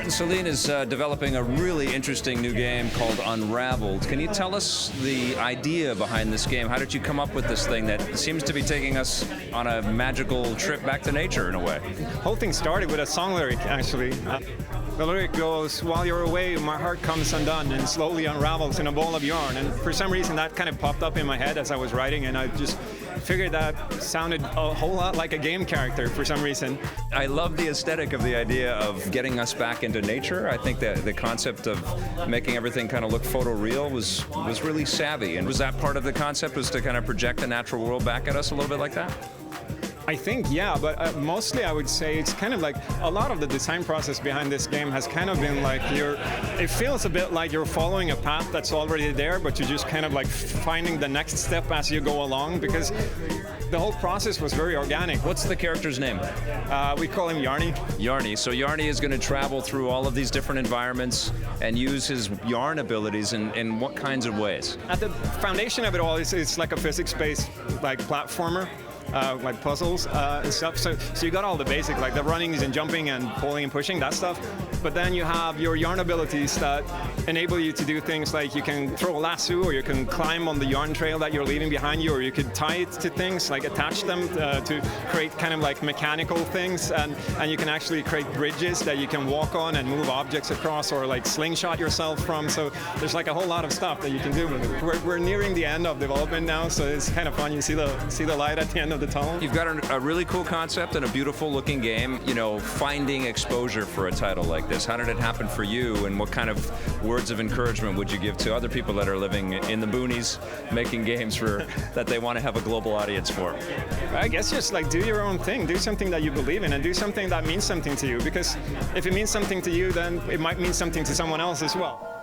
Martin Sahlin is developing a really interesting new game called Unraveled. Can you tell us the idea behind this game? How did you come up with this thing that seems to be taking us on a magical trip back to nature in a way? The whole thing started with a song lyric, actually. The lyric goes, "While you're away, my heart comes undone and slowly unravels in a ball of yarn." And for some reason, that kind of popped up in my head as I was writing, and I just figured that sounded a whole lot like a game character for some reason. I love the aesthetic of the idea of getting us back into nature. I think that the concept of making everything kind of look photoreal was really savvy. And was that part of the concept, was to kind of project the natural world back at us a little bit like that? I think, yeah, but mostly I would say it's kind of like a lot of the design process behind this game has kind of been like it feels a bit like you're following a path that's already there, but you're just kind of like finding the next step as you go along, because the whole process was very organic. What's the character's name? We call him Yarny. Yarny. So Yarny is going to travel through all of these different environments and use his yarn abilities in what kinds of ways? At the foundation of it all is it's like a physics-based like platformer. Like puzzles and stuff. So you got all the basic, like the runnings and jumping and pulling and pushing, that stuff. But then you have your yarn abilities that enable you to do things like you can throw a lasso, or you can climb on the yarn trail that you're leaving behind you, or you could tie it to things, like attach them to create kind of like mechanical things. And you can actually create bridges that you can walk on and move objects across, or like slingshot yourself from. So there's like a whole lot of stuff that you can do with it. We're nearing the end of development now, so it's kind of fun. You see the light at the end of the tunnel. You've got a really cool concept and a beautiful looking game. You know, finding exposure for a title like this, how did it happen for you, and what kind of words of encouragement would you give to other people that are living in the boonies making games that they want to have a global audience for? I guess just like do your own thing, do something that you believe in, and do something that means something to you, because if it means something to you, then it might mean something to someone else as well.